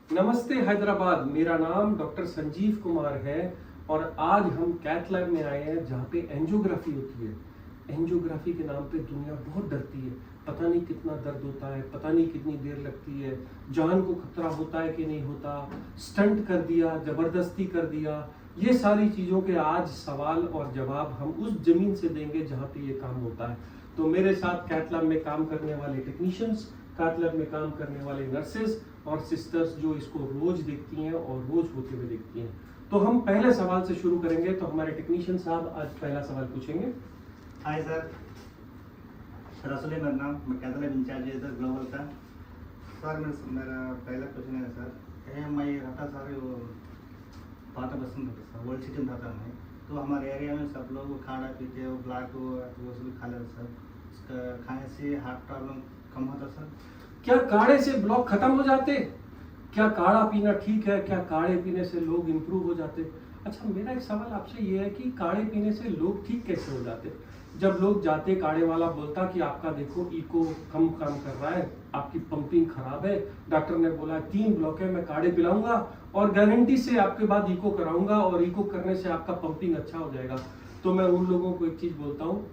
नमस्ते हैदराबाद। मेरा नाम डॉक्टर संजीव कुमार है और आज हम कैथ लैब में आए हैं जहाँ पे एंजियोग्राफी होती है। एंजियोग्राफी के नाम पे दुनिया बहुत डरती है। पता नहीं कितना दर्द होता है, पता नहीं कितनी देर लगती है, जान को खतरा होता है कि नहीं होता, स्टंट कर दिया, जबरदस्ती कर दिया। ये सारी चीज़ों के आज सवाल और जवाब हम उस जमीन से देंगे जहाँ पे ये काम होता है। तो मेरे साथ कैथ लैब में काम करने वाले टेक्नीशियंस, कैथ लैब में काम करने वाले नर्सेज और सिस्टर्स जो इसको रोज देखती हैं और रोज होते हुए देखती हैं। तो हम पहले सवाल से शुरू करेंगे। तो हमारे टेक्नीशियन साहब आज पहला सवाल पूछेंगे। हाय सर, रसूल है मेरा नाम। मैं कैथ लैब इंचार्ज है सर ग्लोबल का। सर मेरा पहला क्वेश्चन है सर, मैं रहता सर वो पाटा बस में रहता सर, वर्ल्ड सिटी में रहता मैं। तो हमारे एरिया में सब लोग खाना पीते हैं, ब्लैक वो सब खा लेते सर। उसका खाने से हार्ट प्रॉब्लम कम होता सर। क्या काढ़े से ब्लॉक खत्म हो जाते? क्या काढ़ा पीना ठीक है? क्या काढ़े पीने से लोग इंप्रूव हो जाते? अच्छा, मेरा एक सवाल आपसे ये है कि काढ़े पीने से लोग ठीक कैसे हो जाते? जब लोग जाते, काढ़े वाला बोलता कि आपका देखो इको कम काम कर रहा है, आपकी पंपिंग खराब है, डॉक्टर ने बोला 3 ब्लॉक है, मैं काढ़े पिलाऊंगा और गारंटी से आपके बाद इको कराऊंगा और इको करने से आपका पंपिंग अच्छा हो जाएगा। तो मैं उन लोगों को एक चीज बोलता हूँ,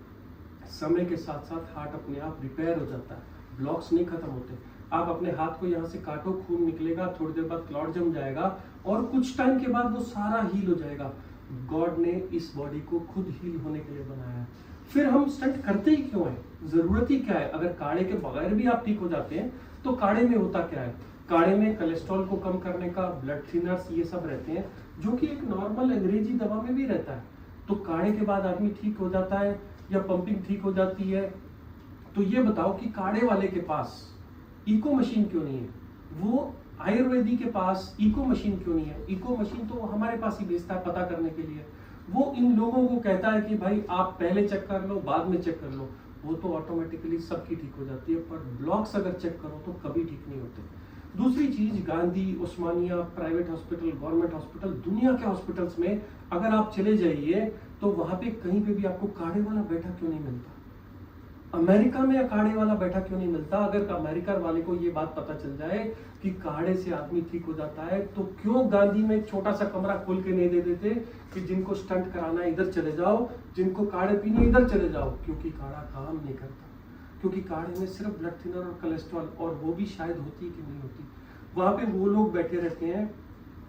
समय के साथ साथ हार्ट अपने आप रिपेयर हो जाता है, ब्लॉक्स नहीं खत्म होते। आप अपने हाथ को यहाँ से काटो, खून निकलेगा, थोड़ी देर बाद क्लॉट जम जाएगा और कुछ टाइम के बाद वो सारा हील हो जाएगा। गॉड ने इस बॉडी को खुद हील होने के लिए बनाया है। फिर हम स्टंट करते ही क्यों है? जरूरत ही क्या है? अगर काढ़े के बगैर भी आप ठीक हो जाते हैं तो काढ़े में होता क्या है? काढ़े में कोलेस्ट्रॉल को कम करने का, ब्लड थिनर्स, ये सब रहते हैं जो कि एक नॉर्मल अंग्रेजी दवा में भी रहता है। तो काढ़े के बाद आदमी ठीक हो जाता है या पंपिंग ठीक हो जाती है। तो ये बताओ कि काढ़े वाले के पास इको मशीन क्यों नहीं है? वो आयुर्वेदी के पास इको मशीन क्यों नहीं है? इको मशीन तो हमारे पास ही भेजता है पता करने के लिए। वो इन लोगों को कहता है कि भाई आप पहले चेक कर लो, बाद में चेक कर लो। वो तो ऑटोमेटिकली सबकी ठीक हो जाती है, पर ब्लॉक्स अगर चेक करो तो कभी ठीक नहीं होते। दूसरी चीज, गांधी, उस्मानिया, प्राइवेट हॉस्पिटल, गवर्नमेंट हॉस्पिटल, दुनिया के हॉस्पिटल्स में अगर आप चले जाइए तो वहां पे कहीं पे भी आपको काढ़े वाला बैठा क्यों नहीं मिलता? अमेरिका में अखाड़े वाला बैठा क्यों नहीं मिलता? अगर अमेरिका वाले को ये बात पता चल जाए कि काढ़े से आदमी ठीक हो जाता है तो क्यों गांधी में एक छोटा सा कमरा खोल के नहीं दे देते कि जिनको स्टंट कराना है इधर चले जाओ, जिनको काढ़े पीने इधर चले जाओ? क्योंकि काढ़ा काम नहीं करता, क्योंकि काढ़े में सिर्फ ब्लड थिनर और कोलेस्ट्रॉल, और वो भी शायद होती कि नहीं होती। वहां पे वो लोग बैठे रहते हैं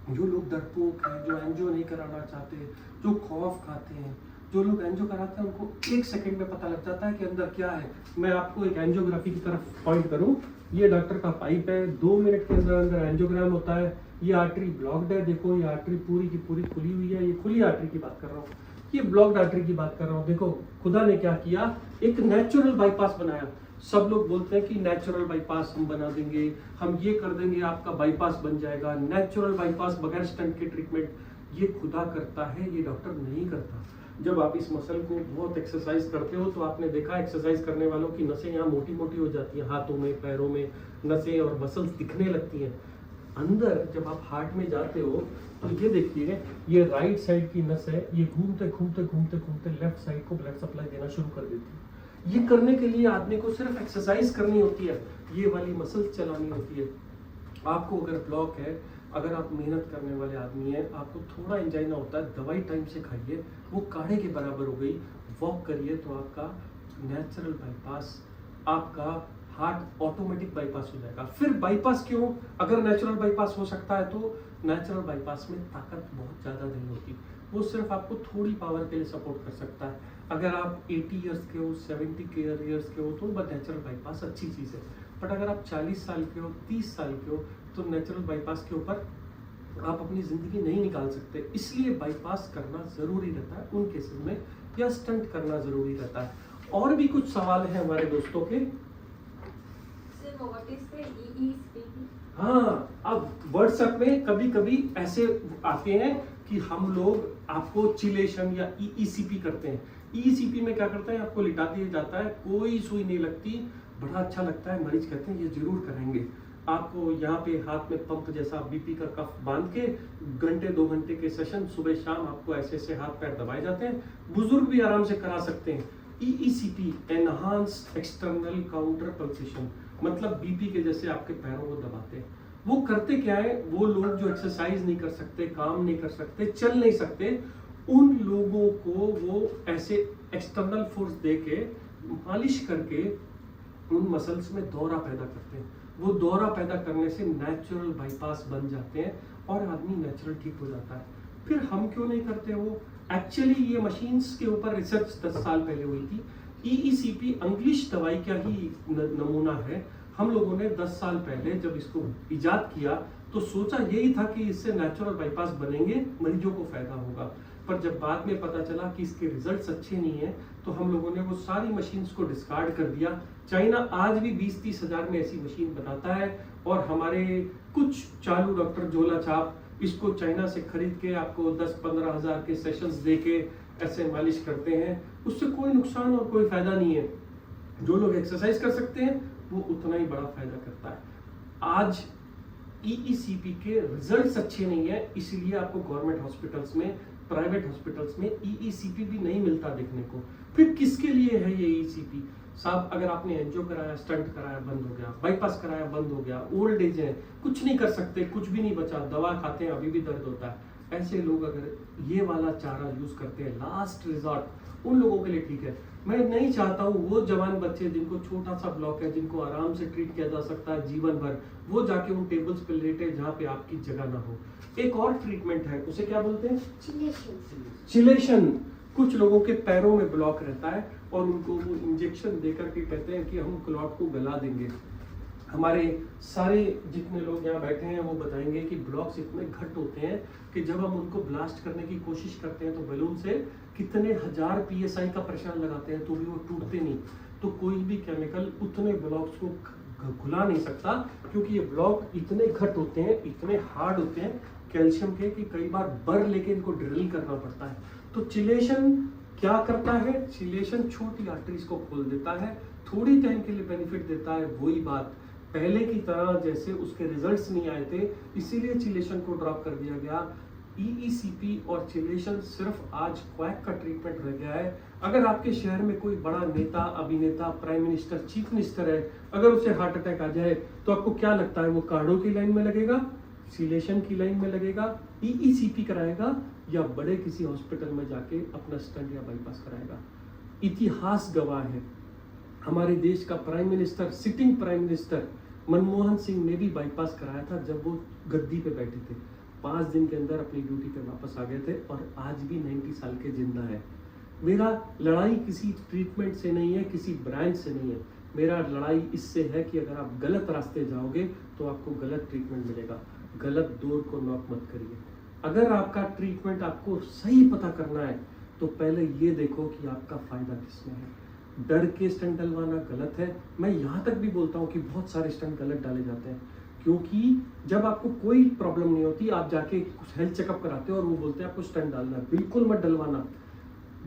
जो लोग डरपोक हैं, जो एंजियो नहीं कराना चाहते, जो खौफ खाते हैं। जो लोग एंजियो कराते हैं उनको 1 सेकंड में पता लग जाता है कि अंदर क्या है। मैं आपको एक एंजियोग्राफी की तरफ पॉइंट करूं, ये डॉक्टर का पाइप है, 2 मिनट के अंदर अंदर एंजियोग्राम होता है। ये आर्टरी ब्लॉक्ड है, देखो ये आर्टरी पूरी की पूरी खुली हुई है। ये खुली आर्टरी की बात कर रहा हूँ, ये ब्लॉक्ड आर्टरी की बात कर रहा हूँ। देखो खुदा ने क्या किया, एक नेचुरल बाईपास बनाया। सब लोग बोलते हैं कि नेचुरल बाईपास हम बना देंगे, हम ये कर देंगे, आपका बाईपास बन जाएगा। नेचुरल बाईपास बगैर स्टंट के ट्रीटमेंट ये खुदा करता है, ये डॉक्टर नहीं करता। जब आप इस मसल को बहुत एक्सरसाइज करते हो तो आपने देखा एक्सरसाइज करने वालों की नसें यहाँ मोटी मोटी हो जाती हैं, हाथों में, पैरों में नसें और मसल्स दिखने लगती हैं। अंदर जब आप हार्ट में जाते हो तो ये देखिए, ये राइट साइड की नस है, ये घूमते घूमते घूमते घूमते लेफ्ट साइड को ब्लड सप्लाई देना शुरू कर देती है। ये करने के लिए आदमी को सिर्फ एक्सरसाइज करनी होती है, ये वाली मसल चलानी होती है। आपको अगर ब्लॉक है, अगर आप मेहनत करने वाले आदमी हैं, आपको थोड़ा एंजाइना होता है, दवाई टाइम से खाइए, वो काढ़े के बराबर हो गई। वॉक करिए तो आपका नेचुरल बाईपास, आपका हार्ट ऑटोमेटिक बाईपास हो जाएगा। फिर बाईपास क्यों? अगर नेचुरल बाईपास हो सकता है तो नेचुरल बाईपास में ताकत बहुत ज़्यादा नहीं होती, वो सिर्फ आपको थोड़ी पावर के लिए सपोर्ट कर सकता है। अगर आप 80 ईयर्स के हो, 70 ईयर्स के हो तो नेचुरल बाईपास अच्छी चीज़ है। बट अगर आप 40 साल के हो, 30 साल के हो तो नेचुरल बाईपास के ऊपर आप अपनी ज़िंदगी नहीं निकाल सकते। इसलिए बाईपास करना ज़रूरी रहता है उन केसेस में, या स्टंट करना ज़रूरी रहता है। और भी कुछ सवाल हैं हमारे दोस्तों के। हाँ, अब व्हाट्सएप में कभी कभी ऐसे आते हैं कि हम लोग आपको चिलेशन या ईईसीपी करते हैं। ईईसीपी में क्या करते हैं, आपको लिटा दिया जाता है, कोई सुई नहीं लगती, बड़ा अच्छा लगता है। मरीज कहते हैं ये जरूर करेंगे। आपको यहाँ पे हाथ में पंप जैसा बीपी का कफ बांध के घंटे 2 घंटे के सेशन सुबह शाम आपको ऐसे ऐसे हाथ पैर दबाए जाते हैं। बुजुर्ग भी आराम से करा सकते हैं। EECP, enhanced external counter pulsation, मतलब बीपी के जैसे आपके पैरों को दबाते हैं। वो करते क्या है, वो लोग जो एक्सरसाइज नहीं कर सकते, काम नहीं कर सकते, चल नहीं सकते, उन लोगों को वो ऐसे एक्सटर्नल फोर्स दे के मालिश करके उन मसल्स में दौरा पैदा करते हैं। वो दौरा पैदा करने से नेचुरल बाईपास बन जाते हैं और आदमी नेचुरल ठीक हो जाता है। फिर हम क्यों नहीं करते वो? एक्चुअली ये मशीन्स के ऊपर रिसर्च 10 साल पहले हुई थी। EECP इंग्लिश दवाई का ही नमूना है। हम लोगों ने 10 साल पहले जब इसको इजाद किया तो सोचा यही था कि इससे नेचुरल बाईपास बनेंगे, मरीजों को फायदा होगा। पर जब बाद में पता चला कि इसके रिजल्ट्स अच्छे नहीं है तो हम लोगों ने वो सारी मशीन्स को डिस्कार्ड कर दिया। चाइना आज भी 20-30 हज़ार में ऐसी मशीन बनाता है और हमारे कुछ चालू डॉक्टर झोला छाप इसको चाइना से खरीद के आपको 10-15 हज़ार के सेशंस दे के ऐसे मालिश करते हैं। उससे कोई नुकसान और कोई फायदा नहीं है। जो लोग एक्सरसाइज कर सकते हैं वो उतना ही बड़ा फायदा करता है। आज EECP के रिजल्ट्स अच्छे नहीं है, इसलिए आपको गवर्नमेंट हॉस्पिटल्स में, प्राइवेट हॉस्पिटल्स में EECP भी नहीं मिलता देखने को। फिर किसके लिए है ये EECP? साहब, अगर आपने एंजियो कराया, स्टंट कराया, बंद हो गया, बाईपास कराया, बंद हो गया, ओल्ड एज है, कुछ नहीं कर सकते, कुछ भी नहीं बचा, दवा खाते हैं अभी भी दर्द होता है, ऐसे लोग अगर ये वाला चारा यूज करते हैं लास्ट रिजॉर्ट, उन लोगों के लिए ठीक है। मैं नहीं चाहता हूँ वो जवान बच्चे जिनको छोटा सा ब्लॉक है, जिनको आराम से ट्रीट किया जा सकता है जीवन भर, वो जाके उन टेबल्स पे लेटे जहाँ पे आपकी जगह ना हो। एक और ट्रीटमेंट है, उसे क्या बोलते हैं? चिलेशन। कुछ लोगों के पैरों में ब्लॉक रहता है और उनको वो इंजेक्शन देकर के कहते हैं कि हम क्लॉट को गला देंगे। हमारे सारे जितने लोग यहाँ बैठे हैं वो बताएंगे कि ब्लॉक्स इतने घट होते हैं कि जब हम उनको ब्लास्ट करने की कोशिश करते हैं तो बैलून से कितने हजार PSI का प्रेशर लगाते हैं तो भी वो टूटते नहीं। तो कोई भी केमिकल उतने ब्लॉक्स को खुला नहीं सकता, क्योंकि ये ब्लॉक इतने घट होते हैं, इतने हार्ड होते हैं कैल्शियम के, कि कई बार बर लेके इनको ड्रिल करना पड़ता है। तो चिलेशन क्या करता है? चिलेशन छोटी आर्टरीज को खोल देता है, थोड़ी टाइम के लिए बेनिफिट देता है। वही बात पहले की तरह जैसे उसके रिजल्ट्स नहीं आए थे, इसीलिए चिलेशन को ड्रॉप कर दिया गया। EECP और चिलेशन सिर्फ आज क्वैक का ट्रीटमेंट रह गया है। अगर आपके शहर में कोई बड़ा नेता, अभिनेता, प्राइम मिनिस्टर, चीफ मिनिस्टर है, अगर उसे हार्ट अटैक आ जाए तो आपको क्या लगता है, वो कार्डो की लाइन में लगेगा, चिलेशन की लाइन में लगेगा, EECP कराएगा, या बड़े किसी हॉस्पिटल में जाके अपना स्टंट या बाईपास कराएगा? इतिहास गवाह है। हमारे देश का prime minister, sitting prime minister Manmohan Singh ने भी बाईपास कराया था जब वो गद्दी पे बैठे थे। 5 दिन के अंदर अपनी ड्यूटी पे वापस आ गए थे और आज भी 90 साल के जिंदा है। मेरा लड़ाई किसी ट्रीटमेंट से नहीं है, किसी ब्रांच से नहीं है। मेरा लड़ाई इससे है कि अगर आप गलत रास्ते जाओगे तो आपको गलत ट्रीटमेंट मिलेगा। गलत डोर को नॉक मत करिए। अगर आपका ट्रीटमेंट आपको सही पता करना है तो पहले ये देखो कि आपका फायदा किसमें है। डर के स्टंट डलवाना गलत है। मैं यहाँ तक भी बोलता हूँ कि बहुत सारे स्टंट गलत डाले जाते हैं, क्योंकि जब आपको कोई प्रॉब्लम नहीं होती, आप जाके हेल्थ चेकअप कराते हो और वो बोलते हैं आपको स्टंट डालना है। बिल्कुल मत डलवाना।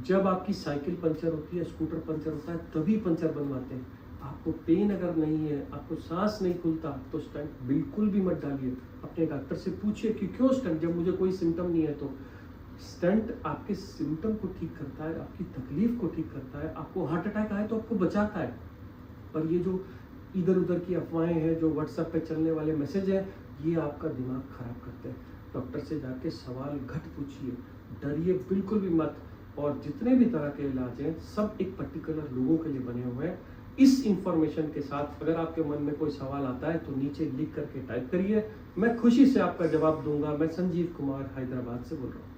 जब आपकी साइकिल पंचर होती है, स्कूटर पंचर होता है, तभी पंचर बनवाते हैं। आपको पेन अगर नहीं है, आपको सांस नहीं खुलता, तो स्टंट बिल्कुल भी मत डालिए। अपने डॉक्टर से पूछिए कि क्यों स्टंट, जब मुझे कोई सिम्टम नहीं है। तो स्टंट आपके सिम्टम को ठीक करता है, आपकी तकलीफ को ठीक करता है। आपको हार्ट अटैक आए तो आपको बचाता है। पर ये जो इधर उधर की अफवाहें हैं, जो व्हाट्सएप पे चलने वाले मैसेज हैं, ये आपका दिमाग खराब करते हैं। डॉक्टर से जाके सवाल घट पूछिए, डरिए बिल्कुल भी मत। और जितने भी तरह के इलाज हैं सब एक पर्टिकुलर लोगों के लिए बने हुए हैं। इस इंफॉर्मेशन के साथ अगर आपके मन में कोई सवाल आता है तो नीचे लिख करके टाइप करिए, मैं खुशी से आपका जवाब दूंगा। मैं संजीव कुमार हैदराबाद से बोल रहा हूँ।